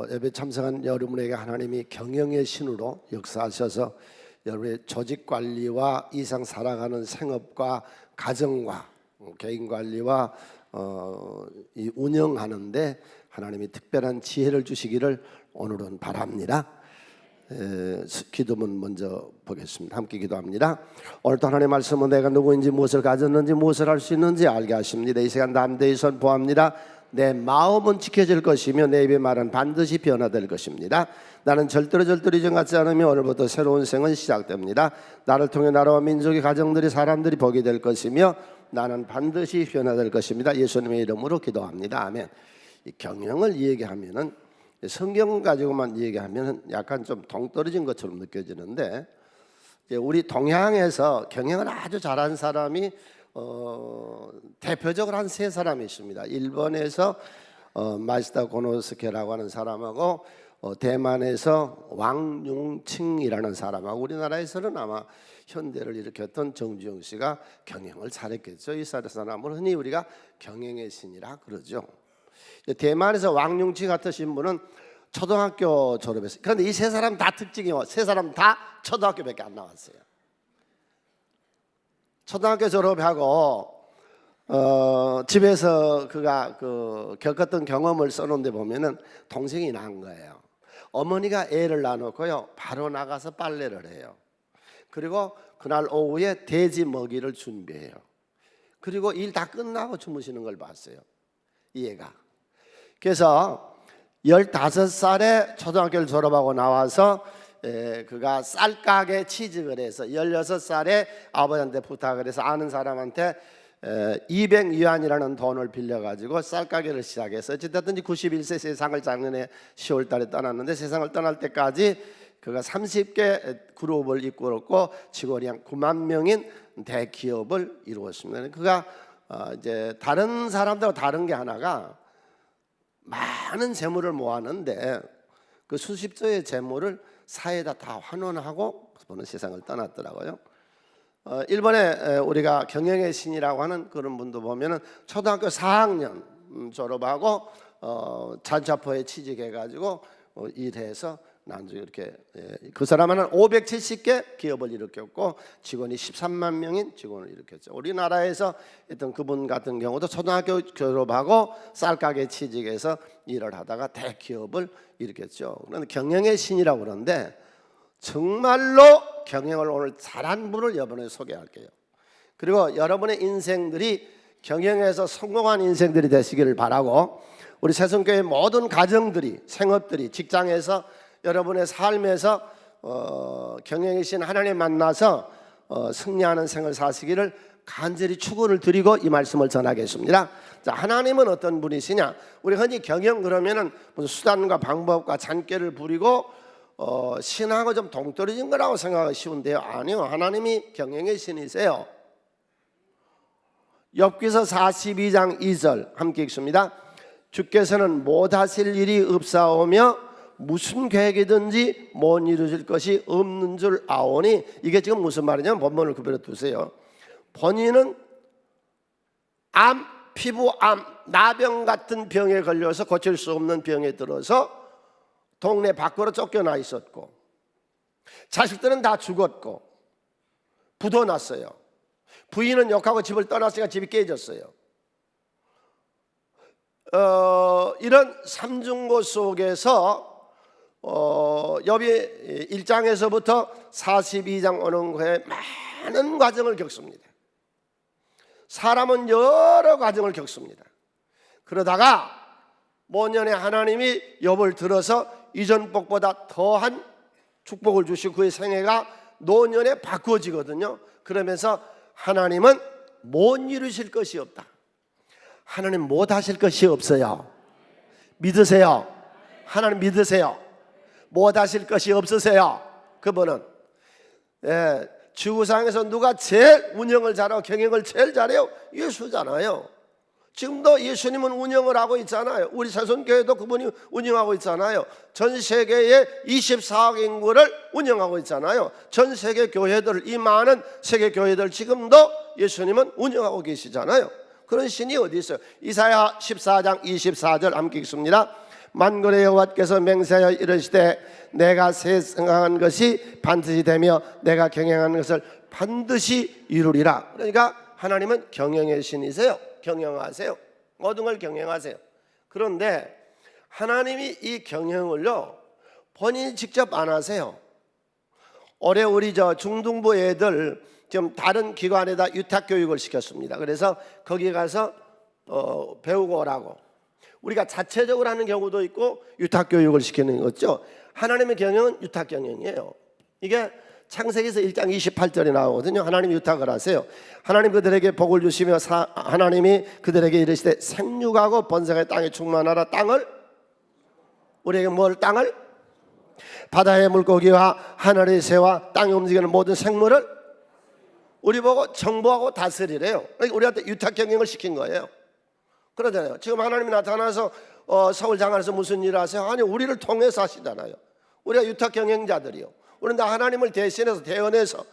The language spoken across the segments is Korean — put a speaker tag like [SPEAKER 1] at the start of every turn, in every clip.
[SPEAKER 1] 예배 참석한 여러분에게 하나님이 경영의 신으로 역사하셔서 여러분의 조직 관리와 이상 살아가는 생업과 가정과 개인 관리와 이 운영하는데 하나님이 특별한 지혜를 주시기를 오늘은 바랍니다. 기도문 먼저 보겠습니다. 함께 기도합니다. 오늘도 하나님의 말씀은 내가 누구인지 무엇을 가졌는지 무엇을 할 수 있는지 알게 하십니다. 이 시간 담대히 선포합니다. 내 마음은 지켜질 것이며 내 입의 말은 반드시 변화될 것입니다. 나는 절대로 이전같지 않으며 오늘부터 새로운 생은 시작됩니다. 나를 통해 나라와 민족의 가정들이 사람들이 복이 될 것이며 나는 반드시 변화될 것입니다. 예수님의 이름으로 기도합니다. 아멘. 이 경영을 얘기하면은 성경 가지고만 얘기하면 약간 좀 동떨어진 것처럼 느껴지는데 우리 동양에서 경영을 아주 잘한 사람이 대표적으로 한 세 사람이 있습니다. 일본에서 마시다 고노스케라고 하는 사람하고 대만에서 왕융칭이라는 사람하고 우리나라에서는 아마 현대를 일으켰던 정주영 씨가 경영을 잘했겠죠. 이 사람을 흔히 우리가 경영의 신이라 그러죠. 대만에서 왕융칭 같으신 분은 초등학교 졸업했어요. 그런데 이 세 사람 다 특징이 세 사람 다 초등학교밖에 안 나왔어요. 초등학교 졸업하고 집에서 그가 겪었던 경험을 써놓은데 보면은 동생이 낳은 거예요. 어머니가 애를 낳아놓고요 바로 나가서 빨래를 해요. 그리고 그날 오후에 돼지 먹이를 준비해요. 그리고 일 다 끝나고 주무시는 걸 봤어요, 이 애가. 그래서 15살에 초등학교를 졸업하고 나와서 그가 쌀가게 취직을 해서 16살에 아버지한테 부탁을 해서 아는 사람한테 200위안이라는 돈을 빌려가지고 쌀가게를 시작해서 어쨌든 91세 세상을 작년에 10월달에 떠났는데 세상을 떠날 때까지 그가 30개 그룹을 이끌었고 직원이 한 9만 명인 대기업을 이루었습니다. 그가 이제 다른 사람들하고 다른 게 하나가 많은 재물을 모았는데 그 수십조의 재물을 사회에다 다 환원하고 보는 세상을 떠났더라고요. 일본에 우리가 경영의 신이라고 하는 그런 분도 보면은 초등학교 4학년 졸업하고 자차포에 취직해가지고 일해서 나중에 이렇게 그 사람은 570개 기업을 일으켰고 직원이 13만 명인 직원을 일으켰죠. 우리나라에서 어떤 그분 같은 경우도 초등학교 졸업하고 쌀가게 취직해서 일을 하다가 대기업을 일으켰죠. 그런데 경영의 신이라고 그러는데 정말로 경영을 오늘 잘한 분을 이번에 소개할게요. 그리고 여러분의 인생들이 경영에서 성공한 인생들이 되시기를 바라고 우리 새송교회 모든 가정들이 생업들이 직장에서 여러분의 삶에서 경영의 신 하나님 만나서 승리하는 생을 사시기를 간절히 축원을 드리고 이 말씀을 전하겠습니다. 자, 하나님은 어떤 분이시냐? 우리 흔히 경영 그러면은 무슨 수단과 방법과 잔꾀를 부리고 신하고 좀 동떨어진 거라고 생각하기 쉬운데요. 아니요, 하나님이 경영의 신이세요. 욥기서 42장 2절 함께 읽습니다. 주께서는 못하실 일이 없사오며 무슨 계획이든지 못 이루실 것이 없는 줄 아오니, 이게 지금 무슨 말이냐면 본문을 급별히 두세요. 본인은 피부암, 나병 같은 병에 걸려서 고칠 수 없는 병에 들어서 동네 밖으로 쫓겨나 있었고 자식들은 다 죽었고 부도 났어요. 부인은 욕하고 집을 떠났으니까 집이 깨졌어요. 이런 삼중고 속에서 욥이 1장에서부터 42장 오는 거에 많은 과정을 겪습니다. 사람은 여러 과정을 겪습니다. 그러다가 모년에 하나님이 욥을 들어서 이전 복보다 더한 축복을 주시고 그의 생애가 노년에 바꾸어지거든요. 그러면서 하나님은 못 이루실 것이 없다. 하나님 못 하실 것이 없어요. 믿으세요. 하나님 믿으세요. 못 하실 것이 없으세요. 그분은 지구상에서 누가 제일 운영을 잘하고 경영을 제일 잘해요? 예수잖아요. 지금도 예수님은 운영을 하고 있잖아요. 우리 새손교회도 그분이 운영하고 있잖아요. 전 세계의 24억 인구를 운영하고 있잖아요. 전 세계 교회들, 이 많은 세계 교회들 지금도 예수님은 운영하고 계시잖아요. 그런 신이 어디 있어요? 이사야 14장 24절 함께 읽습니다. 만군의 여호와께서 맹세하여 이르시되 내가 세상한 것이 반드시 되며 내가 경영한 것을 반드시 이루리라. 그러니까 하나님은 경영의 신이세요. 경영하세요. 모든 걸 경영하세요. 그런데 하나님이 이 경영을요 본인이 직접 안 하세요. 올해 우리 중등부 애들 좀 다른 기관에다 유탁 교육을 시켰습니다. 그래서 거기 가서 배우고 오라고. 우리가 자체적으로 하는 경우도 있고 유탁 교육을 시키는 거죠. 하나님의 경영은 유탁 경영이에요. 이게 창세기에서 1장 28절에 나오거든요. 하나님이 유탁을 하세요. 하나님 그들에게 복을 주시며 하나님이 그들에게 이르시되 생육하고 번성의 땅에 충만하라. 땅을 우리에게 뭘 땅을 바다의 물고기와 하늘의 새와 땅에 움직이는 모든 생물을 우리 보고 정보하고 다스리래요. 그러니까 우리한테 유탁 경영을 시킨 거예요. 그러잖아요. 지금 하나님이 나타나서 서울 장안에서 무슨 일을 하세요? 아니 우리를 통해서 하시잖아요. 우리가 유탁 경영자들이요. 우리는 다 하나님을 대신해서 대언해서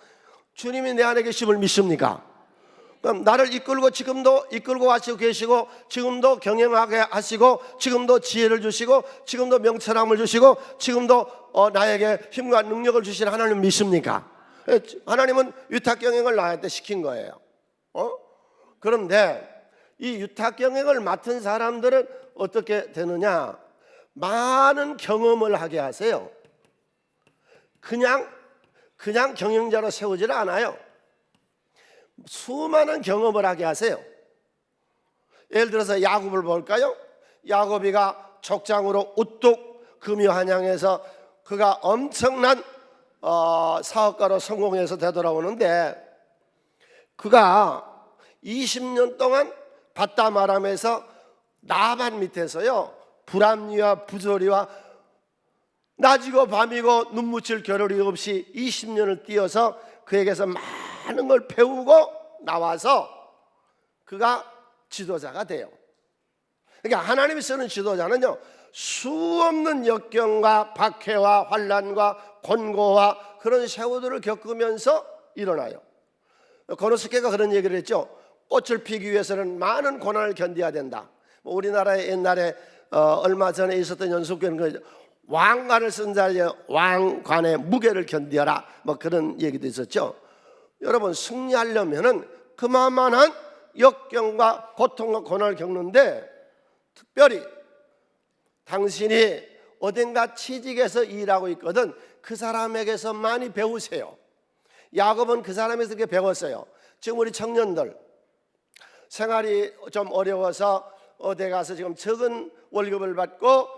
[SPEAKER 1] 주님이 내 안에 계심을 믿습니까? 그럼 나를 이끌고 지금도 이끌고 하시고 계시고 지금도 경영하게 하시고 지금도 지혜를 주시고 지금도 명철함을 주시고 지금도 나에게 힘과 능력을 주시는 하나님 믿습니까? 하나님은 유탁 경영을 나한테 시킨 거예요. 그런데 이 유탁 경영을 맡은 사람들은 어떻게 되느냐? 많은 경험을 하게 하세요. 그냥 경영자로 세우지를 않아요. 수많은 경험을 하게 하세요. 예를 들어서 야곱을 볼까요? 야곱이가 족장으로 우뚝 금이 환양해서 그가 엄청난 사업가로 성공해서 되돌아오는데 그가 20년 동안 바담 아람에서 나반 밑에서요 불합리와 부조리와 낮이고 밤이고 눈 묻힐 겨를이 없이 20년을 뛰어서 그에게서 많은 걸 배우고 나와서 그가 지도자가 돼요. 그러니까 하나님이 쓰는 지도자는요 수없는 역경과 박해와 환난과 권고와 그런 세월들을 겪으면서 일어나요. 고노스케가 그런 얘기를 했죠. 꽃을 피기 위해서는 많은 고난을 견뎌야 된다. 우리나라에 옛날에 얼마 전에 있었던 연속교회는 왕관을 쓴 자리에 왕관의 무게를 견뎌라 그런 얘기도 있었죠. 여러분 승리하려면은 그만한 역경과 고통과 고난을 겪는데 특별히 당신이 어딘가 취직해서 일하고 있거든 그 사람에게서 많이 배우세요. 야곱은 그 사람에서 그렇게 배웠어요. 지금 우리 청년들 생활이 좀 어려워서 어디 가서 지금 적은 월급을 받고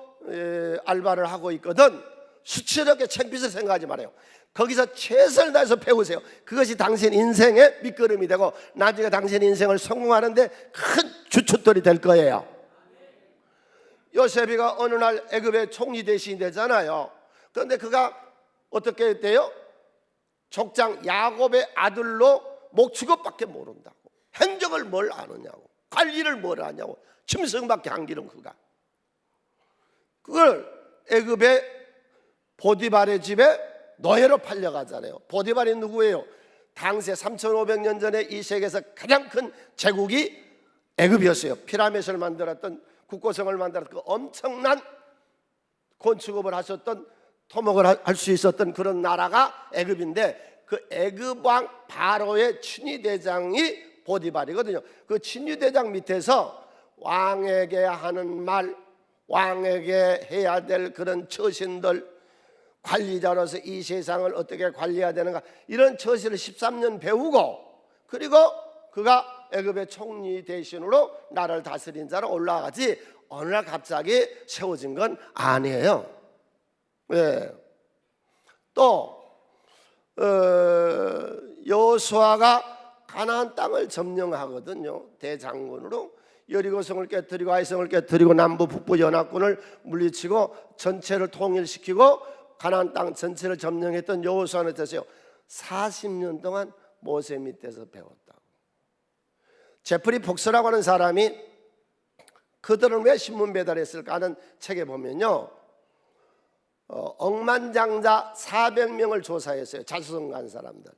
[SPEAKER 1] 알바를 하고 있거든 수치스럽게 창피해서 생각하지 말아요. 거기서 최선을 다해서 배우세요. 그것이 당신 인생의 밑거름이 되고 나중에 당신 인생을 성공하는데 큰 주춧돌이 될 거예요. 요셉이가 어느 날 애굽의 총리 대신이 되잖아요. 그런데 그가 어떻게 돼요? 족장 야곱의 아들로 목축업밖에 모른다고. 행정을 뭘 아느냐고. 관리를 뭘 아냐고. 침성밖에 안 기른 그가. 그걸 애굽의 보디발의 집에 노예로 팔려가잖아요. 보디발이 누구예요? 당시에 3500년 전에 이 세계에서 가장 큰 제국이 애굽이었어요. 피라밋을 만들었던 국고성을 만들었던 그 엄청난 건축업을 하셨던 토목을 할 수 있었던 그런 나라가 애굽인데 그 애굽 왕 바로의 친위대장이 보디발이거든요. 그 친위대장 밑에서 왕에게 하는 말, 왕에게 해야 될 그런 처신들, 관리자로서 이 세상을 어떻게 관리해야 되는가 이런 처신을 13년 배우고 그리고 그가 애굽의 총리 대신으로 나라를 다스린 자로 올라가지 어느 날 갑자기 세워진 건 아니에요. 네. 또 여호수아가 가나안 땅을 점령하거든요. 대장군으로 여리고성을 깨뜨리고 아이성을 깨뜨리고 남부 북부 연합군을 물리치고 전체를 통일시키고 가나안 땅 전체를 점령했던 여호수아는 됐어요. 40년 동안 모세 밑에서 배웠다고. 제프리 폭스라고 하는 사람이 그들은 왜 신문 배달했을까 하는 책에 보면요 억만장자 400명을 조사했어요. 자수성 간 사람들.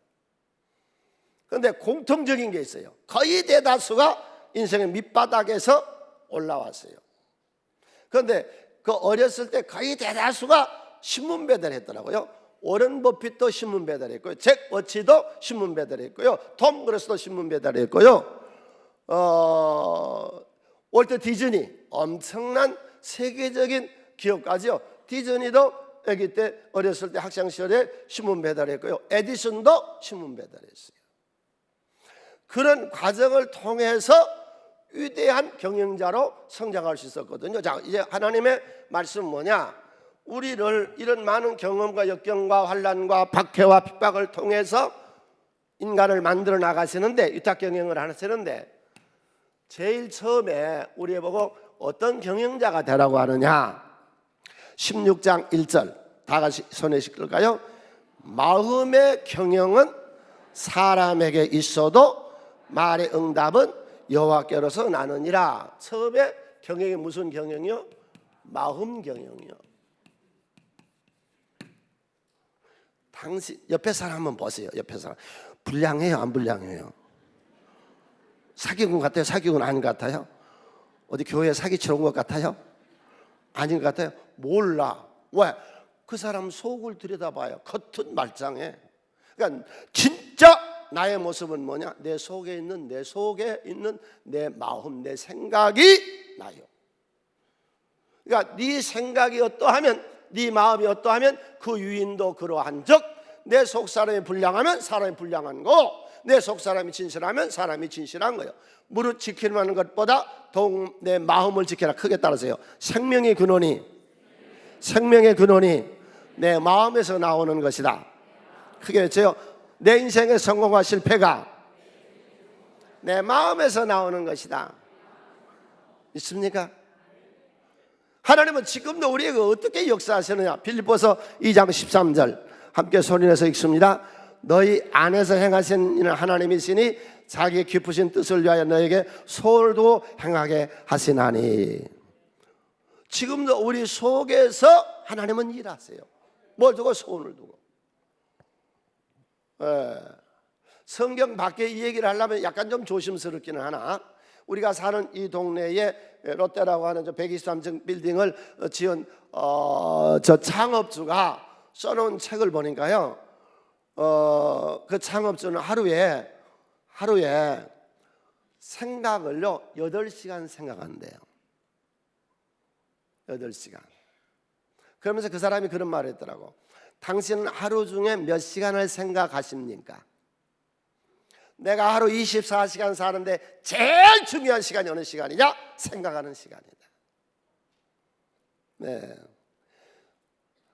[SPEAKER 1] 그런데 공통적인 게 있어요. 거의 대다수가 인생의 밑바닥에서 올라왔어요. 그런데 그 어렸을 때 거의 대다수가 신문 배달했더라고요. 오렌 버핏도 신문 배달했고요. 잭 워치도 신문 배달했고요. 톰 그루스도 신문 배달했고요. 월트 디즈니, 엄청난 세계적인 기업가죠. 디즈니도 아기 때 어렸을 때 학창 시절에 신문 배달했고요. 에디슨도 신문 배달했어요. 그런 과정을 통해서 위대한 경영자로 성장할 수 있었거든요. 자, 이제 하나님의 말씀은 뭐냐? 우리를 이런 많은 경험과 역경과 환난과 박해와 핍박을 통해서 인간을 만들어 나가시는데, 위탁 경영을 하시는데, 제일 처음에 우리 보고 어떤 경영자가 되라고 하느냐? 16장 1절 다 같이 손에 씻을까요? 마음의 경영은 사람에게 있어도 말의 응답은 여호와께로서 나느니라. 처음에 경영이 무슨 경영이요? 마음 경영이요. 당신 옆에 사람 한번 보세요. 옆에 사람 불량해요, 안 불량해요? 사기꾼 같아요? 사기꾼 아닌 것 같아요? 어디 교회에 사기치러 온 것 같아요? 아닌 것 같아요? 몰라. 왜? 그 사람 속을 들여다봐요. 겉은 말짱해. 그러니까 진짜 나의 모습은 뭐냐? 내 속에 있는 내 마음, 내 생각이 나요. 그러니까 네 생각이 어떠하면, 네 마음이 어떠하면 그 유인도 그러한즉, 내 속 사람이 불량하면 사람이 불량한 거, 내 속 사람이 진실하면 사람이 진실한 거예요. 무릇 지키는 것보다 더욱 내 마음을 지켜라. 크게 따라서요. 생명의 근원이 내 마음에서 나오는 것이다. 크게 외쳐요. 내 인생의 성공과 실패가 내 마음에서 나오는 것이다. 있습니까? 하나님은 지금도 우리에게 어떻게 역사하시느냐? 빌립보서 2장 13절 함께 소리내서 읽습니다. 너희 안에서 행하신 이는 하나님이시니 자기의 깊으신 뜻을 위하여 너에게 소원을 두고 행하게 하시나니. 지금도 우리 속에서 하나님은 일하세요. 뭘 두고? 소원을 두고. 성경 밖에 이 얘기를 하려면 약간 좀 조심스럽기는 하나, 우리가 사는 이 동네에 롯데라고 하는 저 123층 빌딩을 지은 저 창업주가 써놓은 책을 보니까요, 그 창업주는 하루에 생각을요 8시간 생각한대요. 8시간. 그러면서 그 사람이 그런 말을 했더라고. 당신은 하루 중에 몇 시간을 생각하십니까? 내가 하루 24시간 사는데 제일 중요한 시간이 어느 시간이냐? 생각하는 시간이다. 네.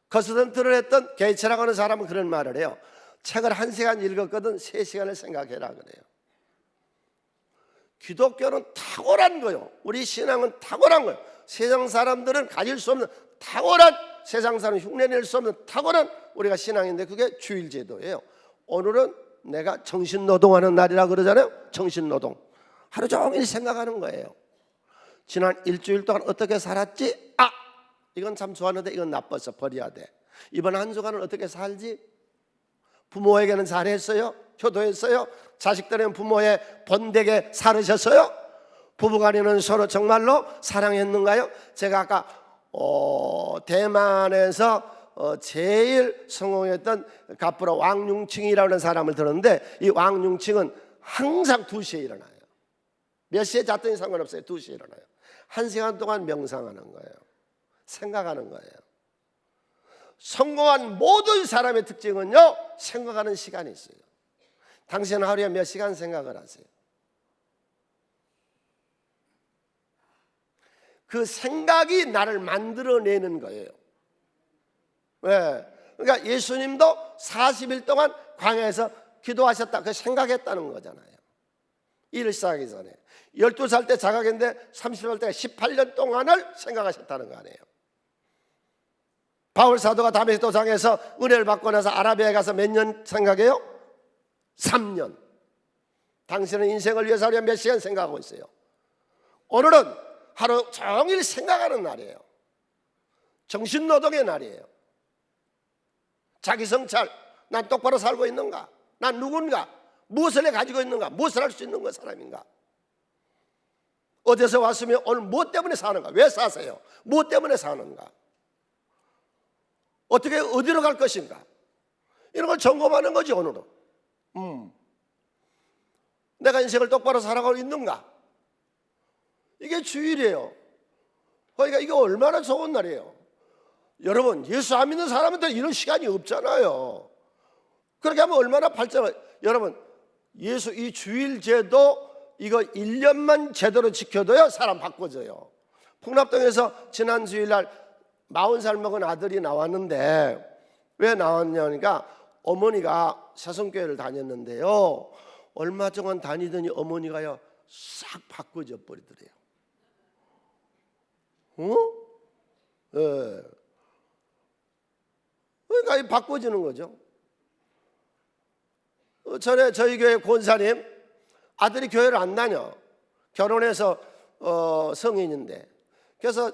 [SPEAKER 1] 거스던트를 했던 게이츠라고 하는 사람은 그런 말을 해요. 책을 1시간 읽었거든 3시간을 생각해라 그래요. 기독교는 탁월한 거예요. 우리 신앙은 탁월한 거예요. 세상 사람들은 가질 수 없는 탁월한, 세상 사람 흉내낼 수 없는 탁월한 우리가 신앙인데, 그게 주일제도예요. 오늘은 내가 정신노동하는 날이라 그러잖아요. 정신노동. 하루 종일 생각하는 거예요. 지난 일주일 동안 어떻게 살았지? 이건 참 좋았는데 이건 나빴어, 버려야 돼. 이번 한 주간은 어떻게 살지? 부모에게는 잘했어요? 효도했어요? 자식들은 부모의 본되게 살으셨어요? 부부간에는 서로 정말로 사랑했는가요? 제가 아까 대만에서 제일 성공했던 갑부로 왕융칭이라는 사람을 들었는데, 이 왕융칭은 항상 2시에 일어나요. 몇 시에 잤더니 상관없어요. 2시에 일어나요. 1시간 동안 명상하는 거예요. 생각하는 거예요. 성공한 모든 사람의 특징은요, 생각하는 시간이 있어요. 당신은 하루에 몇 시간 생각을 하세요? 그 생각이 나를 만들어내는 거예요. 왜? 그러니까 예수님도 40일 동안 광야에서 기도하셨다, 그 생각했다는 거잖아요. 일을 시작하기 전에 12살 때 자각했는데 30살 때 18년 동안을 생각하셨다는 거 아니에요. 바울 사도가 다메섹 도상에서 은혜를 받고 나서 아라비아에 가서 몇 년 생각해요? 3년. 당신은 인생을 위해서 하루에 몇 시간 생각하고 있어요? 오늘은 하루 종일 생각하는 날이에요. 정신노동의 날이에요. 자기 성찰, 난 똑바로 살고 있는가? 난 누군가? 무엇을 가지고 있는가? 무엇을 할 수 있는 것 사람인가? 어디서 왔으면 오늘 무엇 때문에 사는가? 왜 사세요? 무엇 때문에 사는가? 어떻게 어디로 갈 것인가? 이런 걸 점검하는 거지 오늘은. 내가 인생을 똑바로 살아가고 있는가? 이게 주일이에요. 그러니까 이게 얼마나 좋은 날이에요. 여러분, 예수 안 믿는 사람한테 이런 시간이 없잖아요. 그렇게 하면 얼마나 발전을. 여러분, 예수 이 주일제도 이거 1년만 제대로 지켜도요 사람 바꿔져요. 풍납동에서 지난 주일날 40살 먹은 아들이 나왔는데, 왜 나왔냐니까 어머니가 새성교회를 다녔는데요, 얼마 동안 다니더니 어머니가요 싹 바꿔져 버리더래요. 예. 그러니까 이 바꿔지는 거죠. 전에 저희 교회 권사님 아들이 교회를 안 다녀. 결혼해서 성인인데, 그래서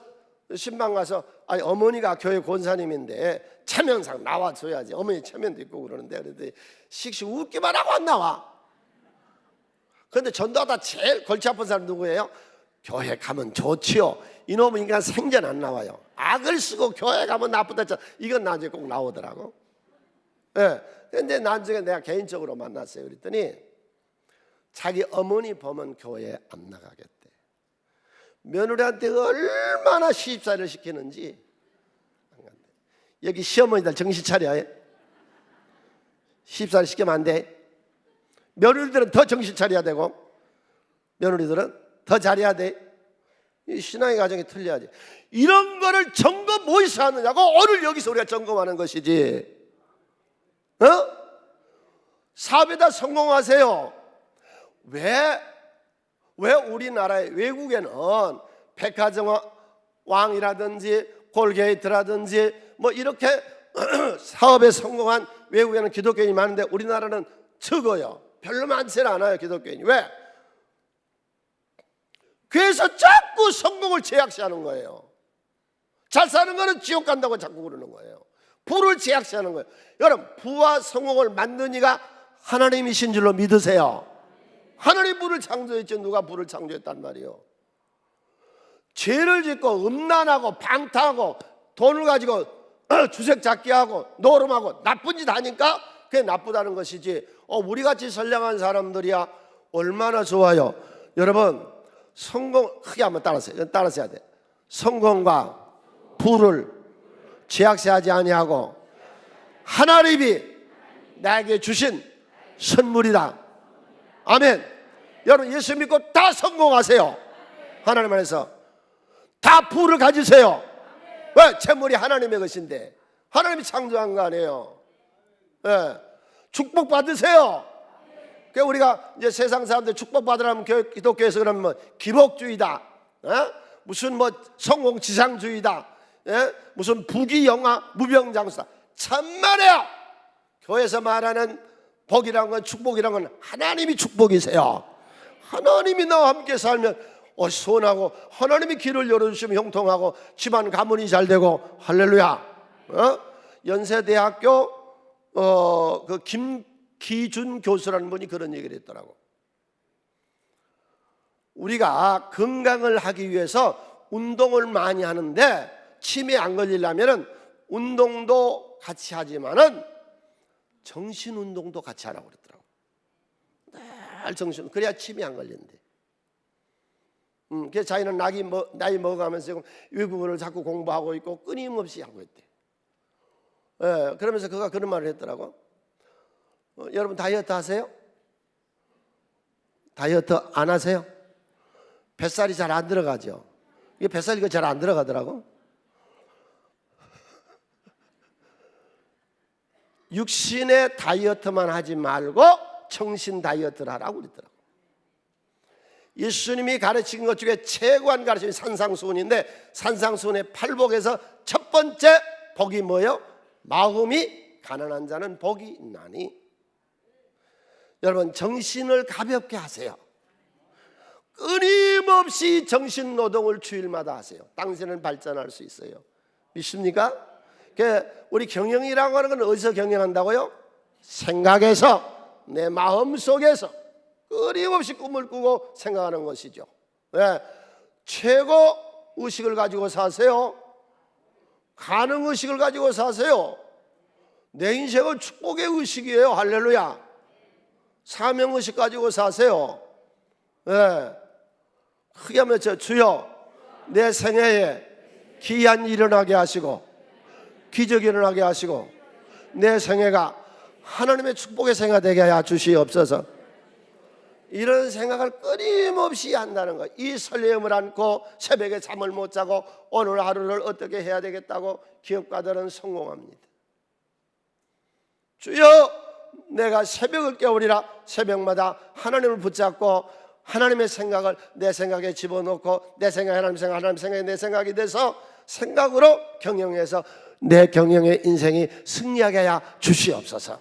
[SPEAKER 1] 신방 가서 아니 어머니가 교회 권사님인데 체면상 나와줘야지, 어머니 체면도 있고 그러는데, 그랬더니 씩씩 웃기만 하고 안 나와. 그런데 전도하다 제일 골치 아픈 사람 누구예요? 교회 가면 좋지요. 이놈은 인간 생전 안 나와요. 악을 쓰고 교회 가면 나쁘다 했잖아. 이건 나중에 꼭 나오더라고. 예. 근데 나중에 내가 개인적으로 만났어요. 그랬더니 자기 어머니 보면 교회 안 나가겠대. 며느리한테 얼마나 시집살이를 시키는지 안 간대. 여기 시어머니들 정신 차려. 시집살이 시키면 안 돼. 며느리들은 더 정신 차려야 되고, 며느리들은 더 잘해야 돼. 이 신앙의 가정이 틀려야지. 이런 거를 점검 어디서 하느냐고 오늘 여기서 우리가 점검하는 것이지. 사업에다 성공하세요. 왜 우리나라의 외국에는 백화점 왕이라든지 콜게이트라든지 뭐 이렇게 사업에 성공한 외국에는 기독교인이 많은데 우리나라는 적어요. 별로 많지 않아요, 기독교인이. 왜? 그래서 자꾸 성공을 제약시하는 거예요. 잘 사는 거는 지옥 간다고 자꾸 그러는 거예요. 부를 제약시하는 거예요. 여러분, 부와 성공을 만든 이가 하나님이신 줄로 믿으세요. 하나님 부를 창조했지 누가 부를 창조했단 말이에요. 죄를 짓고 음란하고 방탕하고 돈을 가지고 주색잡기 하고 노름하고 나쁜 짓 하니까 그게 나쁘다는 것이지, 우리같이 선량한 사람들이야 얼마나 좋아요. 여러분, 성공 크게 한번 따라서요. 따라서야 돼. 성공과 부를 제약시하지 아니하고 하나님이 나에게 주신 선물이다. 아멘. 여러분, 예수 믿고 다 성공하세요. 하나님 안에서 다 부를 가지세요. 왜? 재물이 하나님의 것인데 하나님이 창조한 거 아니에요. 예. 축복 받으세요. 그러니까 우리가 이제 세상 사람들 축복 받으라면 기독교에서 그러면 뭐 기복주의다, 무슨 뭐 성공지상주의다, 무슨 부귀영화 무병장수다. 참말이에요. 교회에서 말하는 복이란 건, 축복이란 건 하나님이 축복이세요. 하나님이 나와 함께 살면 선하고, 하나님이 길을 열어주시면 형통하고, 집안 가문이 잘 되고, 할렐루야. 연세대학교 그 김기준 교수라는 분이 그런 얘기를 했더라고. 우리가 건강을 하기 위해서 운동을 많이 하는데 치매 안 걸리려면은 운동도 같이 하지만은 정신 운동도 같이 하라고 그랬더라고. 늘 정신, 그래야 치매 안 걸린대. 그래서 자기는 나이 먹어가면서 외국어를 자꾸 공부하고 있고 끊임없이 하고 있대. 예, 그러면서 그가 그런 말을 했더라고. 여러분 다이어트 하세요? 다이어트 안 하세요? 뱃살이 잘 안 들어가죠. 이게 뱃살이 잘 안 들어가더라고. 육신의 다이어트만 하지 말고 정신 다이어트를 하라고 그랬더라고. 예수님이 가르친 것 중에 최고한 가르침이 산상수훈인데, 산상수훈의 8복에서 첫 번째 복이 뭐예요? 마음이 가난한 자는 복이 있나니. 여러분, 정신을 가볍게 하세요. 끊임없이 정신노동을 주일마다 하세요. 당신은 발전할 수 있어요. 믿습니까? 우리 경영이라고 하는 건 어디서 경영한다고요? 생각에서, 내 마음속에서 끊임없이 꿈을 꾸고 생각하는 것이죠. 왜? 최고 의식을 가지고 사세요? 가능 의식을 가지고 사세요? 내 인생은 축복의 의식이에요. 할렐루야. 사명 의식 가지고 사세요. 네. 크게 하면 주여 내 생애에 기이한 일이 일어나게 하시고 기적이 일어나게 하시고 내 생애가 하나님의 축복의 생애가 되게 하여 주시옵소서. 이런 생각을 끊임없이 한다는 것. 이 설렘을 안고 새벽에 잠을 못 자고 오늘 하루를 어떻게 해야 되겠다고 기업가들은 성공합니다. 주여 내가 새벽을 깨우리라. 새벽마다 하나님을 붙잡고 하나님의 생각을 내 생각에 집어넣고 내 생각이 하나님 생각, 하나님 생각이 내 생각이 돼서 생각으로 경영해서 내 경영의 인생이 승리하게 하여 주시옵소서.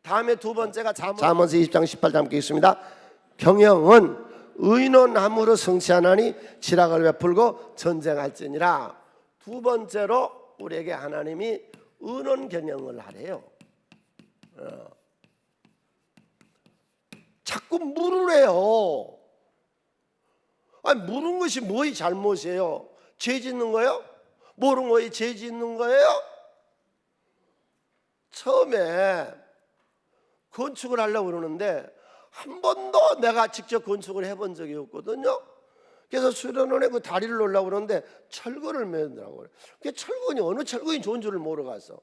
[SPEAKER 1] 다음에 두 번째가 잠언서 20장 18절 함께 있습니다. 경영은 의논함으로 성취하나니 지략을 베풀고 전쟁할지니라. 두 번째로 우리에게 하나님이 의논 경영을 하래요. 자꾸 물으래요. 아니, 물은 것이 뭐의 잘못이에요? 죄 짓는 거예요? 모르는 거에 죄 짓는 거예요? 처음에 건축을 하려고 그러는데 한 번도 내가 직접 건축을 해본 적이 없거든요. 그래서 수련원에 그 다리를 놓으려고 그러는데 철근을 매더라고요. 그게 철근이 어느 철근이 좋은 줄을 모르겠어.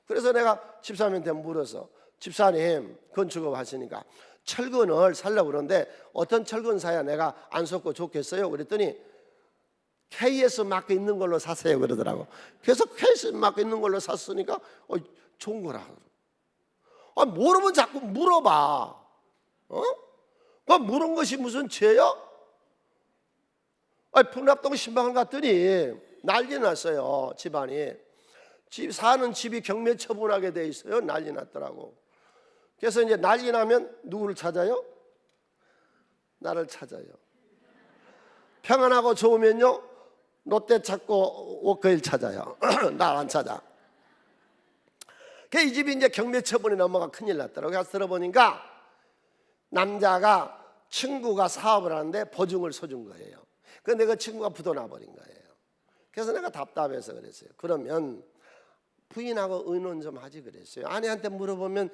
[SPEAKER 1] 그래서 내가 집사님한테 물어서 집사님 건축업 하시니까 철근을 살려고 그러는데 어떤 철근 사야 내가 안 쏟고 좋겠어요? 그랬더니 KS 마크 있는 걸로 사세요 그러더라고. 그래서 KS 마크 있는 걸로 샀으니까 좋은 거라. 모르면 자꾸 물어봐. 물은 것이 무슨 죄야? 풍납동 신방을 갔더니 난리 났어요. 집안이. 사는 집이 경매 처분하게 돼 있어요. 난리 났더라고. 그래서 이제 난리 나면 누구를 찾아요? 나를 찾아요. 평안하고 좋으면요 롯데 찾고 워커힐 찾아요. 나 안 찾아. 이 집이 이제 경매 처분에 넘어가 큰일 났더라고요. 가서 들어보니까 남자가 친구가 사업을 하는데 보증을 서준 거예요. 그런데 그 친구가 부도나 버린 거예요. 그래서 내가 답답해서 그랬어요. 그러면 부인하고 의논 좀 하지 그랬어요. 아내한테 물어보면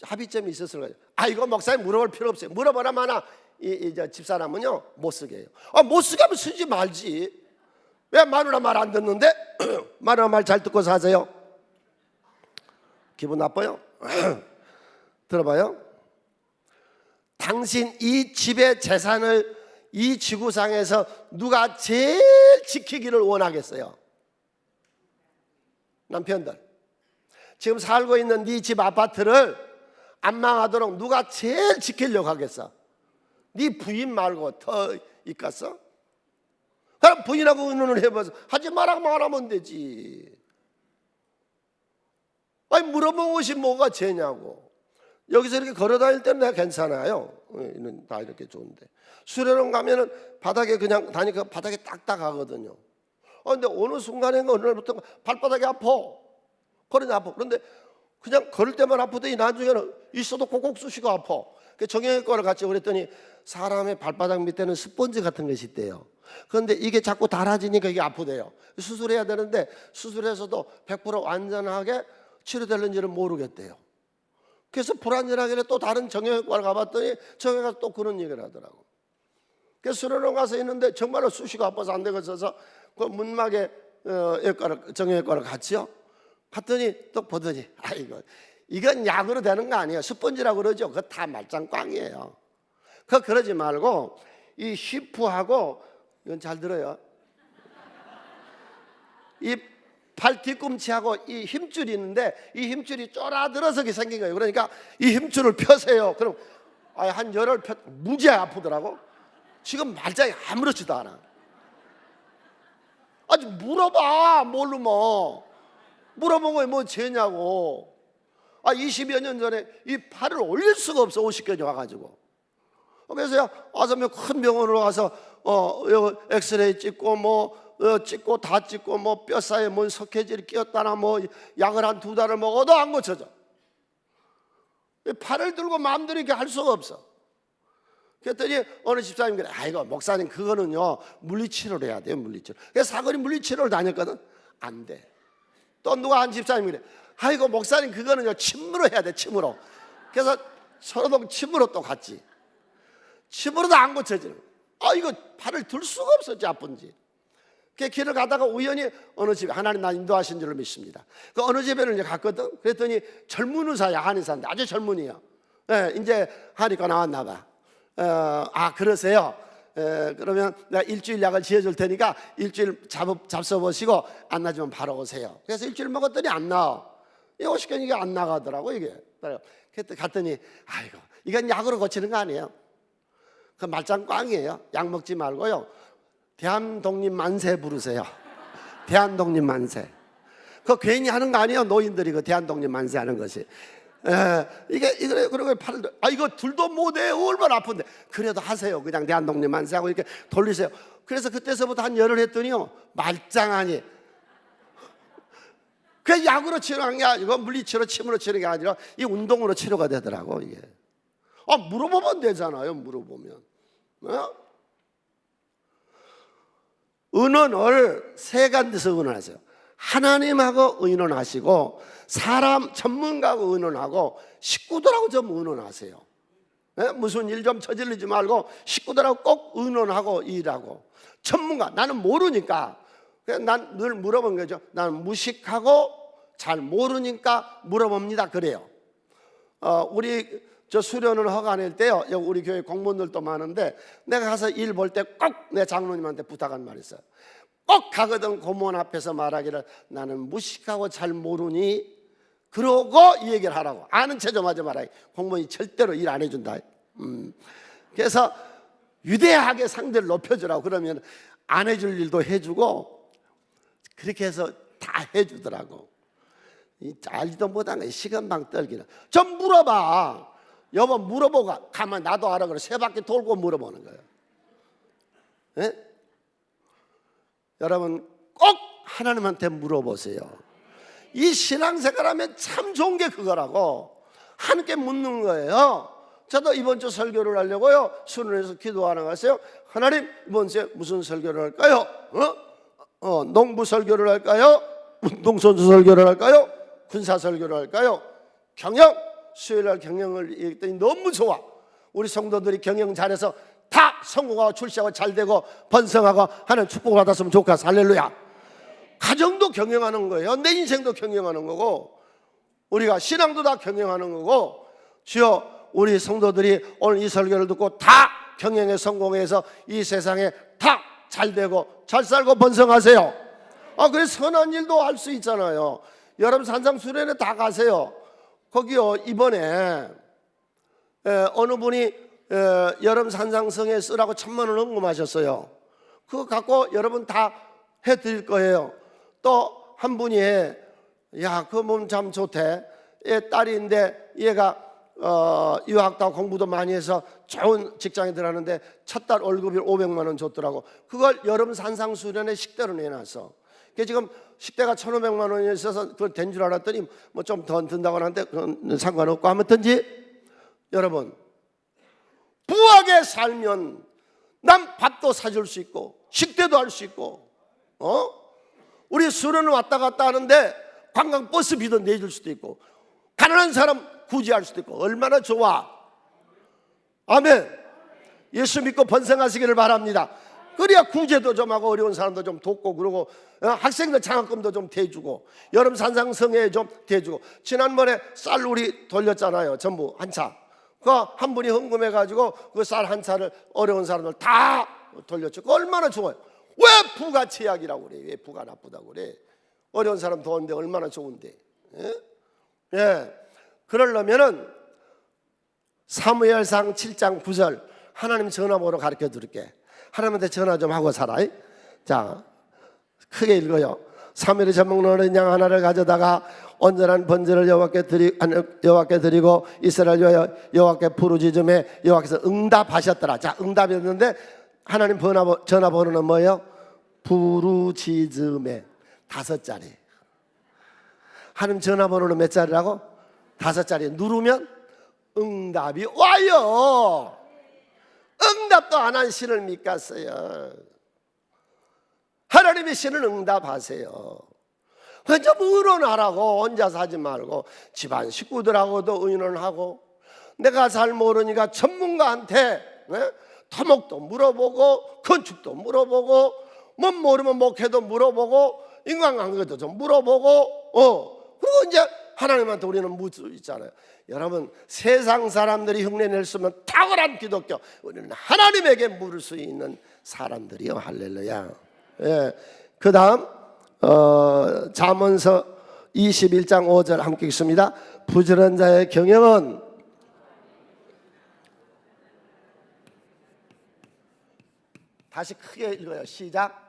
[SPEAKER 1] 합의점이 있었을 거예요. 이거 목사님 물어볼 필요 없어요. 물어보라 마나 이 집사람은요 못 쓰게 해요. 못 쓰게 하면 쓰지 말지. 왜 마누라 말 안 듣는데? 마누라 말 잘 듣고 사세요. 기분 나빠요? 들어봐요. 당신 이 집의 재산을 이 지구상에서 누가 제일 지키기를 원하겠어요? 남편들. 지금 살고 있는 네 집 아파트를 안 망하도록 누가 제일 지키려고 하겠어? 네 부인 말고 더 있겠어? 그럼 부인하고 의논을 해봐서 하지 말라고 말하면 되지. 물어본 것이 뭐가 죄냐고. 여기서 이렇게 걸어다닐 때는 내가 괜찮아요. 다 이렇게 좋은데 수련원 가면은 바닥에 그냥 다니까 바닥에 딱딱하거든요. 근데 어느 순간인가 어느 날부터 발바닥이 아파. 걸으니 아파. 그런데 그냥 걸을 때만 아프더니 나중에는 있어도 꼭꼭 쑤시고 아파. 정형외과를 갔지. 그랬더니 사람의 발바닥 밑에는 스펀지 같은 것이 있대요. 그런데 이게 자꾸 닳아지니까 이게 아프대요. 수술해야 되는데 수술해서도 100% 완전하게 치료될는지는 모르겠대요. 그래서 불안전하게 또 다른 정형외과를 가봤더니 정형외과가 또 그런 얘기를 하더라고. 그래서 수련원 가서 있는데 정말로 쑤시고 아파서 안 되겠어서 그 문막에 정형외과를 갔지요. 갔더니 또 보더니 이건 약으로 되는 거 아니에요. 스펀지라고 그러죠. 그거 다 말짱꽝이에요. 그러지 말고 이 히프하고 이건 잘 들어요. 이 팔 뒤꿈치하고 이 힘줄이 있는데 이 힘줄이 쫄아들어서 생긴 거예요. 그러니까 이 힘줄을 펴세요. 그럼 한 열흘 무지하게 아프더라고. 지금 말짱이 아무렇지도 않아. 아직 물어봐. 모르면 물어본 거에 뭐 죄냐고. 20여 년 전에 이 팔을 올릴 수가 없어. 50개지 와가지고. 그래서 와서 큰 병원으로 가서 엑스레이 찍고 찍고 다 찍고 뼈 사이에 석회질이 끼었다나 약을 한 2달을 먹어도 안 고쳐져. 팔을 들고 마음대로 이렇게 할 수가 없어. 그랬더니 어느 집사님 그래, 아이고 목사님 그거는요 물리치료를 해야 돼요, 물리치료. 그래서 사거리 물리치료를 다녔거든. 안 돼. 또 누가 한 집사님 그래, 아이고 목사님 그거는요 침으로 해야 돼, 침으로. 그래서 서로동 침으로 또 갔지. 침으로도 안 고쳐지는. 이거 팔을 들 수가 없었지, 아픈지. 그 길을 가다가 우연히 어느 집에, 하나님 나 인도하신 줄로 믿습니다. 그 어느 집에는 이제 갔거든. 그랬더니 젊은 의사야, 한의사인데 아주 젊은이야. 이제 하니까 나왔나 봐. 그러세요? 그러면 내가 일주일 약을 지어줄 테니까 일주일 잡숴보시고 안 나지면 바로 오세요. 그래서 일주일 먹었더니 안 나와. 이 오십견 이게 안 나가더라고, 이게. 그때 갔더니, 아이고, 이건 약으로 고치는 거 아니에요. 그 말짱 꽝이에요. 약 먹지 말고요, 대한독립 만세 부르세요. 대한독립 만세. 그거 괜히 하는 거 아니에요, 노인들이 그 대한독립 만세 하는 것이. 그리고 팔을, 이거 둘도 못해. 얼마나 아픈데. 그래도 하세요. 그냥 대한독립 만세하고 이렇게 돌리세요. 그래서 그때서부터 한 열흘 했더니요, 말짱하니. 그 약으로 치료한 게 아니고, 물리치료, 침으로 치료한 게 아니라 이 운동으로 치료가 되더라고, 이게. 물어보면 되잖아요, 물어보면. 의논을 세 가지에서 의논하세요. 하나님하고 의논하시고, 사람 전문가하고 의논하고, 식구들하고 좀 의논하세요. 무슨 일 좀 저지르지 말고 식구들하고 꼭 의논하고 일하고. 전문가, 나는 모르니까 난 늘 물어본 거죠. 나는 무식하고 잘 모르니까 물어봅니다, 그래요. 우리 저 수련을 허가낼 때요, 우리 교회 공무원들도 많은데 내가 가서 일 볼 때 꼭 내 장로님한테 부탁한 말이 있어요. 꼭 가거든. 공무원 앞에서 말하기를, 나는 무식하고 잘 모르니, 그러고 이 얘기를 하라고. 아는 체 좀 하지 말아요. 공무원이 절대로 일 안 해준다. 그래서 위대하게 상대를 높여주라고. 그러면 안 해줄 일도 해주고, 그렇게 해서 다 해주더라고. 알지도 못한 거 시간방 떨기는. 좀 물어봐. 여보 물어보고 가만 나도 알아. 그래 세 바퀴 돌고 물어보는 거예요. 여러분 꼭 하나님한테 물어보세요. 이 신앙생활하면 참 좋은 게 그거라고. 하나님께 묻는 거예요. 저도 이번 주 설교를 하려고요, 수련회에서 기도하러 갔어요. 하나님 이번 주에 무슨 설교를 할까요? 농부 설교를 할까요? 운동선수 설교를 할까요? 군사 설교를 할까요? 경영, 수요일날 경영을 얘기했더니 너무 좋아. 우리 성도들이 경영 잘해서 다 성공하고 출세하고 잘되고 번성하고 하는 축복을 받았으면 좋겠어. 할렐루야. 가정도 경영하는 거예요. 내 인생도 경영하는 거고, 우리가 신앙도 다 경영하는 거고. 주여, 우리 성도들이 오늘 이 설교를 듣고 다 경영에 성공해서 이 세상에 다 잘되고 잘 살고 번성하세요. 그래서 선한 일도 할 수 있잖아요. 여러분 산상수련회 다 가세요. 거기요, 이번에 어느 분이 여름 산상성에 쓰라고 1,000만 원 헌금하셨어요. 그거 갖고 여러분 다 해드릴 거예요. 또 한 분이 야, 그 몸 참 좋대. 얘 딸인데 얘가 유학도 공부도 많이 해서 좋은 직장에 들어가는데 첫 달 월급이 500만 원 줬더라고. 그걸 여름 산상수련회 식대로 내놨어. 그게 지금 식대가 1,500만 원이 있어서 그걸 된 줄 알았더니 뭐 좀 더 든다고 하는데 그건 상관없고, 아무튼지 여러분 부하게 살면 남 밥도 사줄 수 있고 식대도 할 수 있고, 우리 수련을 왔다 갔다 하는데 관광버스비도 내줄 수도 있고, 가난한 사람 구제할 수도 있고, 얼마나 좋아. 아멘. 예수 믿고 번성하시기를 바랍니다. 그래야 구제도 좀 하고 어려운 사람도 좀 돕고, 그러고 학생들 장학금도 좀 대주고, 여름 산상성에 좀 대주고. 지난번에 쌀 우리 돌렸잖아요, 전부 한 차. 그 한 분이 헌금해가지고 그 쌀 한 차를 어려운 사람들 다 돌렸죠. 얼마나 좋아요. 왜 부가 제약이라고 그래? 왜 부가 나쁘다고 그래? 어려운 사람 도우는데 얼마나 좋은데. 그러려면은 사무엘상 7장 9절 하나님 전화번호 가르쳐 드릴게. 하나님한테 전화 좀 하고 살아. 자, 크게 읽어요. 사무엘이 젖먹는 어린 양 하나를 가져다가 온전한 번제를 여호와께 드리고 이스라엘 여호와께 부르짖음에 여호와께서 응답하셨더라. 자, 응답이었는데 하나님 전화번호는 뭐예요? 부르짖음에 5자리. 하나님 전화번호는 몇 자리라고? 5자리. 누르면 응답이 와요. 응답도 안 한 신을 믿겠어요? 하나님의 신을 응답하세요. 좀 의논하라고. 혼자 사지 말고 집안 식구들하고도 의논하고, 내가 잘 모르니까 전문가한테 토목도 물어보고 건축도 물어보고, 뭐 모르면 목회도 물어보고 인간관계도 좀 물어보고, 그리고 이제 하나님한테 우리는 묻을 수 있잖아요. 여러분, 세상 사람들이 흉내낼 수 있는 탁월한 기독교, 우리는 하나님에게 물을 수 있는 사람들이요. 할렐루야. 예. 그 다음 잠언서 21장 5절 함께 읽습니다. 부지런한 자의 경영은, 다시 크게 읽어요. 시작.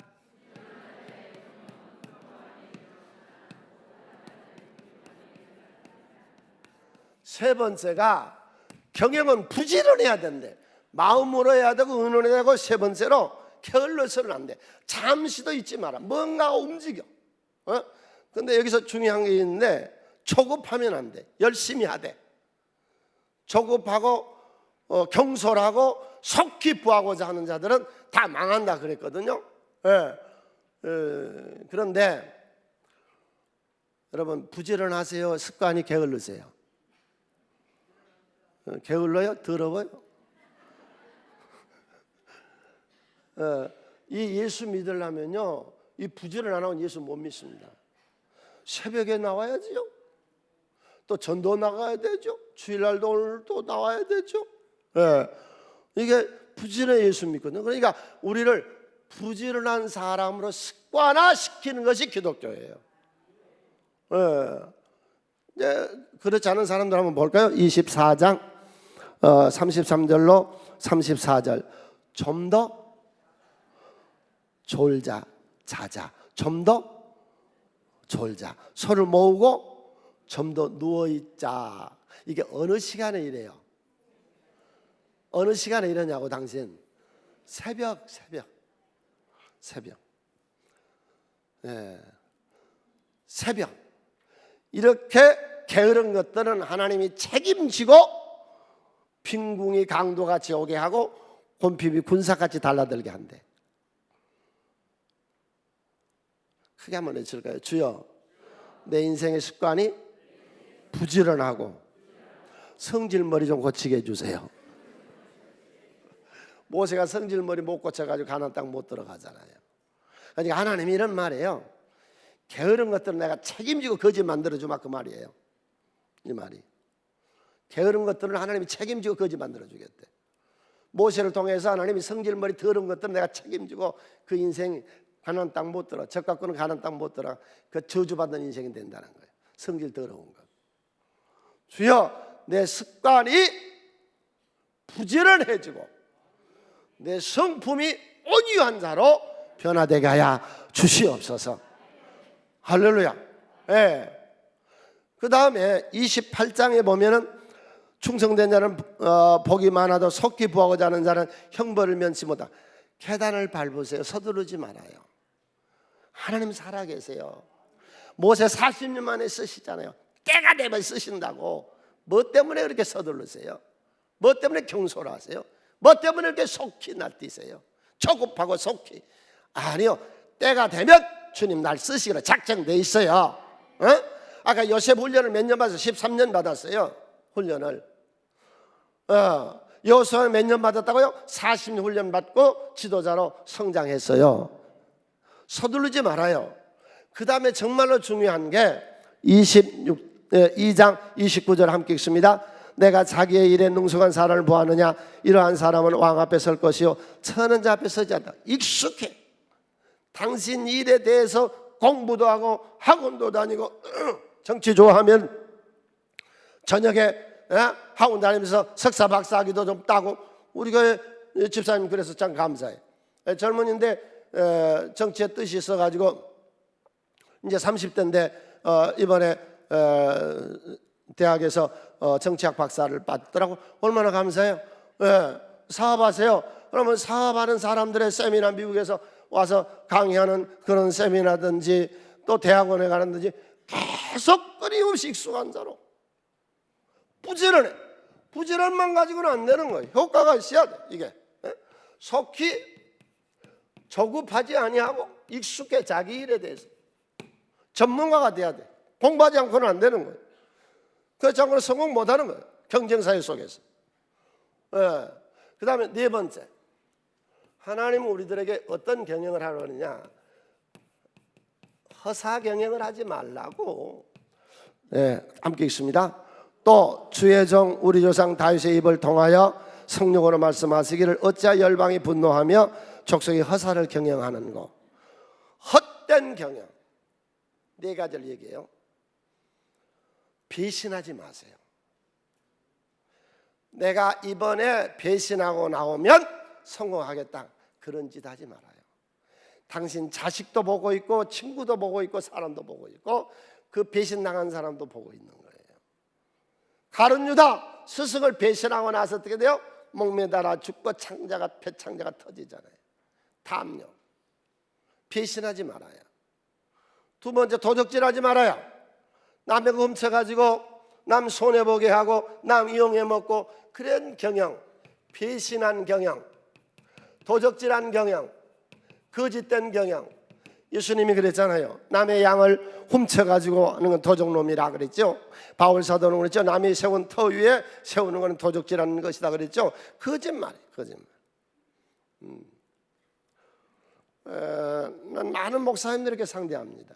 [SPEAKER 1] 세 번째가 경영은 부지런해야 된대. 마음으로 해야 되고 의논해야 되고, 세 번째로 게을러서는 안 돼. 잠시도 잊지 마라. 뭔가 움직여. 근데 여기서 중요한 게 있는데, 조급하면 안 돼. 열심히 하되. 조급하고 경솔하고 속히 부하고자 하는 자들은 다 망한다 그랬거든요. 그런데 여러분, 부지런하세요? 습관이 게을르세요? 게을러요? 더러워요? 이 예수 믿으려면요, 이 부지런 안 하면 예수 못 믿습니다. 새벽에 나와야지요. 또 전도 나가야 되죠. 주일날도 오늘 또 나와야 되죠. 이게 부지런히 예수 믿거든요. 그러니까 우리를 부지런한 사람으로 습관화시키는 것이 기독교예요. 그렇지 않은 사람들 한번 볼까요? 24장 33절로 34절. 좀 더 졸자, 자자. 좀 더 졸자. 손을 모으고 좀 더 누워있자. 이게 어느 시간에 이래요? 어느 시간에 이러냐고 당신? 새벽. 새벽. 이렇게 게으른 것들은 하나님이 책임지고 빈궁이 강도같이 오게 하고 곰핍이 군사같이 달라들게 한대. 크게 한번 외칠까요? 주여, 내 인생의 습관이 부지런하고 성질머리 좀 고치게 해주세요. 모세가 성질머리 못 고쳐가지고 가나안 땅 못 들어가잖아요. 그러니까 하나님이 이런 말이에요. 게으른 것들은 내가 책임지고 거지 만들어주마, 그 말이에요. 이 말이. 게으른 것들은 하나님이 책임지고 거지 만들어주겠대. 모세를 통해서 하나님이 성질머리 더러운 것들은 내가 책임지고 그 인생 가나안 땅 못 들어, 적 갖고는 가나안 땅 못 들어, 그 저주받는 인생이 된다는 거예요. 성질 더러운 것. 주여, 내 습관이 부지런해지고 내 성품이 온유한 자로 변화되게 하여 주시옵소서. 할렐루야. 그 다음에 28장에 보면은 충성된 자는 복이 많아도 속히 부하고자 하는 자는 형벌을 면치 못하. 계단을 밟으세요. 서두르지 말아요. 하나님 살아계세요. 모세 40년 만에 쓰시잖아요. 때가 되면 쓰신다고. 뭐 때문에 그렇게 서두르세요? 뭐 때문에 경솔하세요? 뭐 때문에 이렇게 속히 날뛰세요? 조급하고 속히. 아니요, 때가 되면 주님 날 쓰시기로 작정돼 있어요. 아까 요셉 훈련을 몇 년 받았어요? 13년 받았어요. 훈련을. 여호수아는 몇 년 받았다고요? 40년 훈련 받고 지도자로 성장했어요. 서두르지 말아요. 그 다음에 정말로 중요한 게 2장 29절 함께 읽습니다. 내가 자기의 일에 능숙한 사람을 보았느냐? 이러한 사람은 왕 앞에 설 것이요 천한 자 앞에 서지 않다. 익숙해. 당신 일에 대해서 공부도 하고 학원도 다니고 정치 좋아하면 저녁에 학원 다니면서 석사 박사학위도 좀 따고. 우리 교회 집사님 그래서 참 감사해. 젊은이인데 정치에 뜻이 있어가지고 이제 30대인데 이번에 대학에서 정치학 박사를 받더라고. 얼마나 감사해요. 사업하세요. 그러면 사업하는 사람들의 세미나, 미국에서 와서 강의하는 그런 세미나든지 또 대학원에 가는든지 계속 끊임없이 익숙한 자로 부지런해. 부지런만 가지고는 안 되는 거예요. 효과가 있어야 돼. 이게 속히 조급하지 아니하고 익숙해 자기 일에 대해서 전문가가 돼야 돼. 공부하지 않고는 안 되는 거예요. 그렇지 않고는 성공 못하는 거예요. 경쟁사회 속에서. 그 다음에 네 번째, 하나님은 우리들에게 어떤 경영을 하라고 하느냐, 허사 경영을 하지 말라고. 함께 읽습니다. 또 주의 종 우리 조상 다윗의 입을 통하여 성령으로 말씀하시기를 어찌하여 열방이 분노하며 족속이 허사를 경영하는고. 헛된 경영 네 가지를 얘기해요. 배신하지 마세요. 내가 이번에 배신하고 나오면 성공하겠다, 그런 짓 하지 말아요. 당신 자식도 보고 있고 친구도 보고 있고 사람도 보고 있고 그 배신 당한 사람도 보고 있는 거예요. 가룟 유다 스승을 배신하고 나서 어떻게 돼요? 목매달아 죽고 폐창자가 터지잖아요. 탐욕, 배신하지 말아요. 두 번째, 도적질하지 말아요. 남의 거 훔쳐가지고 남 손해보게 하고 남 이용해 먹고 그런 경영, 배신한 경영, 도적질한 경영, 거짓된 경영. 예수님이 그랬잖아요. 남의 양을 훔쳐가지고 하는 건 도적놈이라 그랬죠. 바울 사도는 그랬죠. 남이 세운 터 위에 세우는 건 도적질하는 것이다 그랬죠. 거짓말이에요, 거짓말. 난 많은 목사님들에게 상대합니다.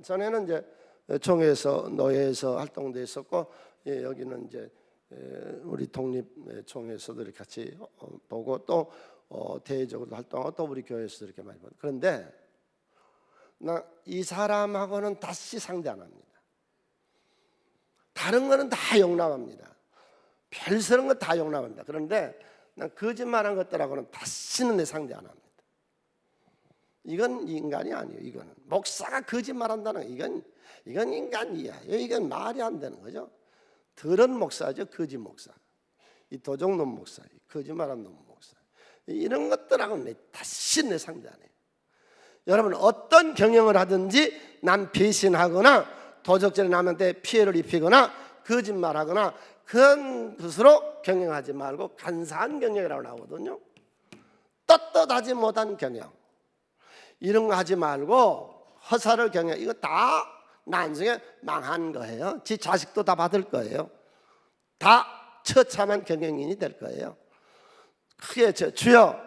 [SPEAKER 1] 전에는 이제 총회에서 노예에서 활동도 했었고, 여기는 이제 우리 독립총회에서도 이렇게 같이 보고 또 대외적으로 활동하고 또 우리 교회에서도 이렇게 많이 보고. 그런데 나 이 사람하고는 다시 상대 안 합니다. 다른 거는 다 용납합니다. 별스러운 거 다 용납합니다. 그런데 난 거짓말한 것들하고는 다시는 내 상대 안 합니다. 이건 인간이 아니에요. 이거는 목사가 거짓말한다는 거, 이건 인간이야. 이건 말이 안 되는 거죠. 더러운 목사죠, 거짓 목사. 이 도적놈 목사, 거짓말한 놈 목사. 이런 것들하고는 다시 내 상대 안 해요. 여러분, 어떤 경영을 하든지 난 배신하거나 도적질에 남한테 피해를 입히거나 거짓말하거나 그런 것으로 경영하지 말고 간사한 경영이라고 나오거든요. 떳떳하지 못한 경영, 이런 거 하지 말고 허사를 경영. 이거 다 나중에 망한 거예요. 지 자식도 다 받을 거예요. 다 처참한 경영인이 될 거예요. 크게 주여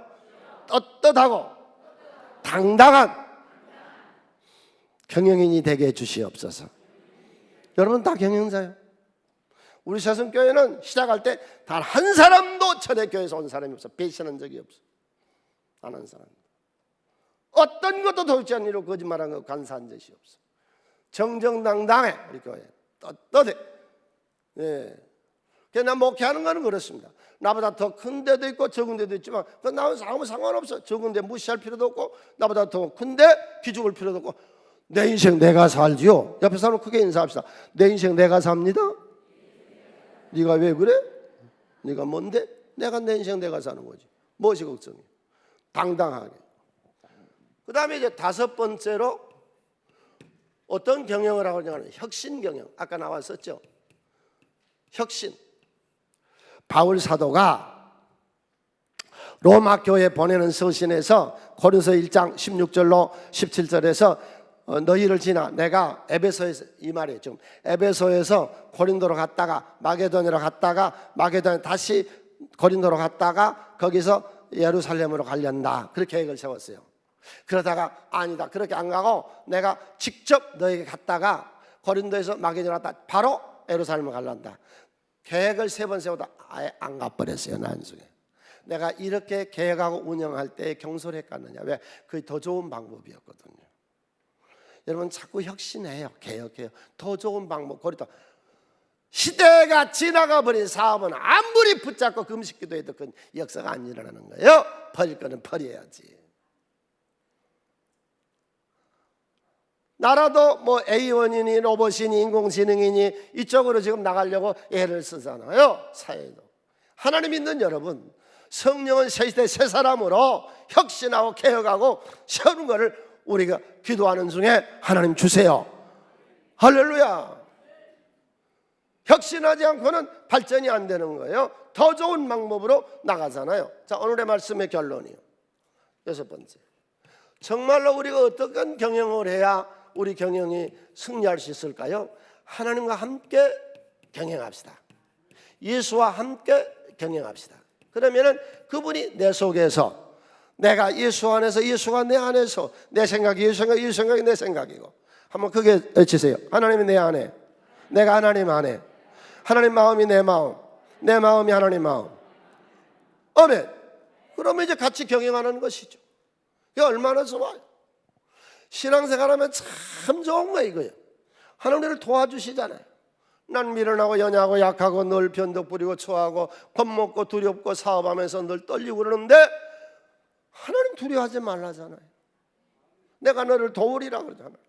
[SPEAKER 1] 떳떳하고 당당한 경영인이 되게 해주시옵소서. 여러분 다 경영자예요. 우리 새성교회는 시작할 때 단 한 사람도 초대교회에서 온 사람이 없어. 배신한 적이 없어. 안 한 사람. 어떤 것도 도대체 않은 일로 거짓말한 거 간사한 적이 없어. 정정당당해. 우리 교회 떳떳해. 난 목회하는 거는 그렇습니다. 나보다 더 큰 데도 있고 적은 데도 있지만 그건 나는 아무 상관없어. 적은 데 무시할 필요도 없고 나보다 더 큰데 기죽을 필요도 없고 내 인생 내가 살지요. 옆에 사람 크게 인사합시다. 내 인생 내가 삽니다. 네가 왜 그래? 네가 뭔데? 내가 내 인생 내가 사는 거지. 무엇이 걱정이야? 당당하게. 그 다음에 이제 다섯 번째로 어떤 경영을 하고 있냐면 혁신 경영. 아까 나왔었죠. 혁신. 바울 사도가 로마 교회에 보내는 서신에서 고린도서 1장 16절로 17절에서 너희를 지나 내가 에베소에서 이 말이에요. 지금 에베소에서 고린도로 갔다가 마게도냐로 갔다가 마게도냐 다시 고린도로 갔다가 거기서 예루살렘으로 가련다. 그렇게 계획을 세웠어요. 그러다가 아니다, 그렇게 안 가고 내가 직접 너에게 갔다가 고린도에서 마게도냐 갔다 바로 예루살렘을 가련다. 계획을 세 번 세우다 아예 안 가버렸어요. 나중에 내가 이렇게 계획하고 운영할 때 경솔했겠느냐. 왜? 그게 더 좋은 방법이었거든요. 여러분 자꾸 혁신해요. 개혁해요. 더 좋은 방법. 그렇다. 시대가 지나가 버린 사업은 아무리 붙잡고 금식기도 해도 그 역사가 안 일어나는 거예요. 버릴 거는 버려야지. 나라도 뭐 A1이니 로봇이니 인공지능이니 이쪽으로 지금 나가려고 애를 쓰잖아요. 사회도. 하나님 믿는 여러분, 성령은 새 시대 새 사람으로 혁신하고 개혁하고 세우는 것을 우리가 기도하는 중에 하나님 주세요. 할렐루야. 혁신하지 않고는 발전이 안 되는 거예요. 더 좋은 방법으로 나가잖아요. 자, 오늘의 말씀의 결론이요. 6번째, 정말로 우리가 어떤 경영을 해야 우리 경영이 승리할 수 있을까요? 하나님과 함께 경영합시다. 예수와 함께 경영합시다. 그러면은 그분이 내 속에서, 내가 예수 안에서, 예수가 내 안에서, 내 생각이 예수 생각, 예수 생각이 내 생각이고. 한번 크게 외치세요. 하나님이 내 안에, 내가 하나님 안에, 하나님 마음이 내 마음, 내 마음이 하나님 마음. 아멘. 그러면 이제 같이 경영하는 것이죠. 이게 얼마나 좋아요. 신앙생활하면 참 좋은 거 이거예요. 하나님을 도와주시잖아요. 난 미련하고 연약하고 약하고 늘 변덕 부리고 초하고 겁먹고 두렵고 사업하면서 늘 떨리고 그러는데 하나님 두려워하지 말라잖아요. 내가 너를 도우리라 그러잖아요.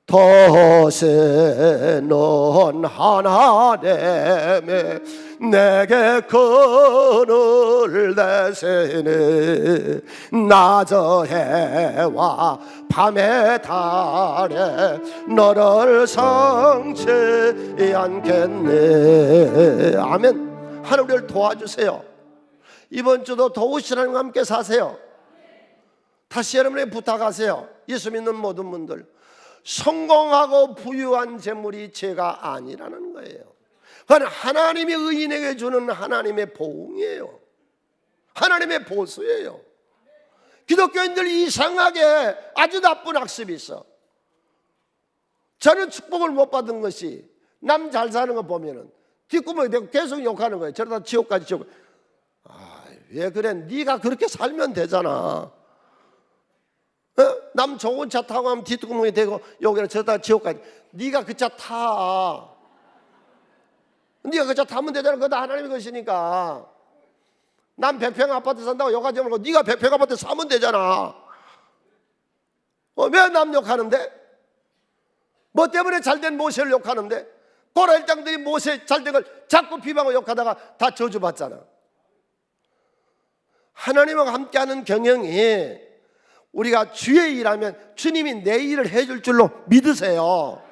[SPEAKER 1] 덫에 넌 하나님의 내게 그늘 내세네. 낮의 해와 밤의 달에 너를 성치 않겠네. 아멘. 하나님 우리를 도와주세요. 이번 주도 도우시라님과 함께 사세요. 다시 여러분에게 부탁하세요. 예수 믿는 모든 분들, 성공하고 부유한 재물이 죄가 아니라는 거예요. 그건 하나님이 의인에게 주는 하나님의 보응이에요. 하나님의 보수예요. 기독교인들 이상하게 아주 나쁜 학습이 있어. 저는 축복을 못 받은 것이 남 잘 사는 거 보면은 뒷구멍이 되고 계속 욕하는 거예요. 저러다 지옥까지 지옥. 왜 그래? 네가 그렇게 살면 되잖아. 남 좋은 차 타고 하면 뒷구멍이 되고 여기는 저다 지옥까지. 네가 그 차 타. 네가 그 차 타면 되잖아. 그거 다 하나님의 것이니까. 남 100평 아파트 산다고 욕하지 말고 네가 100평 아파트 사면 되잖아. 왜 남 욕하는데? 뭐 때문에 잘된 모세를 욕하는데? 고라 일당들이 모세 잘된 걸 자꾸 비방하고 욕하다가 다 저주받잖아. 하나님과 함께하는 경영이 우리가 주의 일하면 주님이 내 일을 해줄 줄로 믿으세요.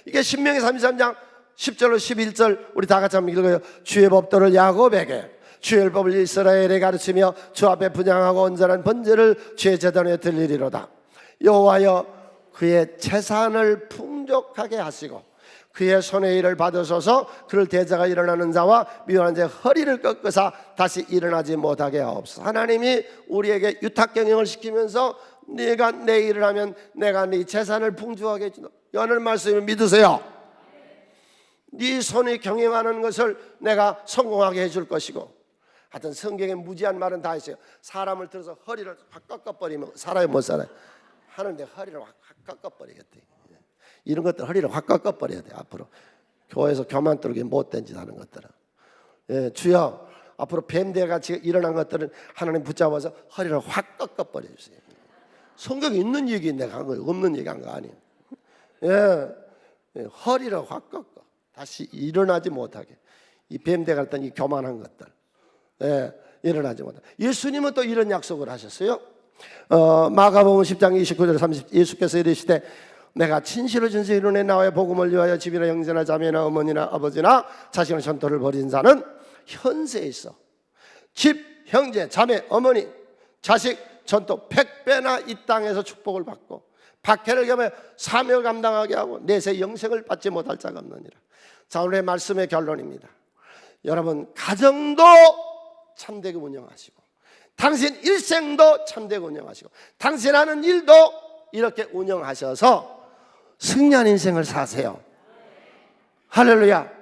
[SPEAKER 1] 이게 신명기 33장 10절로 11절 우리 다 같이 한번 읽어요. 주의 법도를 야곱에게, 주의 법을 이스라엘에 가르치며 주 앞에 분향하고 온전한 번제를 주의 제단에 드리리로다. 여호와여, 그의 재산을 풍족하게 하시고 그의 손의 일을 받으소서. 그를 대자가 일어나는 자와 미련한 자의 허리를 꺾으사 다시 일어나지 못하게 하옵소서. 하나님이 우리에게 유탁경영을 시키면서 네가 내 일을 하면 내가 네 재산을 풍족하게 해준다. 오늘 말씀을 믿으세요. 네 손이 경영하는 것을 내가 성공하게 해줄 것이고. 하여튼 성경에 무지한 말은 다 있어요. 사람을 들어서 허리를 확 꺾어버리면 사람이 못 살아요. 하는데 허리를 확 꺾어버리겠대. 이런 것들 허리를 확 꺾어버려야 돼. 앞으로 교회에서 교만 떨게 못된 짓 하는 것들은. 예, 주여, 앞으로 뱀대같이 일어난 것들은 하나님 붙잡아서 허리를 확 꺾어버려 주세요. 성경에 있는 얘기 내가 한 거예요. 없는 얘기 한 거 아니에요. 예, 허리를 확 꺾어 다시 일어나지 못하게. 이 뱀대 같은 이 교만한 것들, 일어나지 못하게. 예수님은 또 이런 약속을 하셨어요. 마가복음 10장 29절 30, 예수께서 이르시되 내가 진실로 진실로 이루네 나와의 복음을 위하여 집이나 형제나 자매나 어머니나 아버지나 자식의 전토를 벌인 자는 현세에 있어 집, 형제, 자매, 어머니, 자식 전토 100배나 이 땅에서 축복을 받고 박해를 겸해 사명을 감당하게 하고 내세 영생을 받지 못할 자가 없느니라. 자, 오늘의 말씀의 결론입니다. 여러분, 가정도 참되게 운영하시고 당신 일생도 참되게 운영하시고 당신 하는 일도 이렇게 운영하셔서 승리한 인생을 사세요. 할렐루야.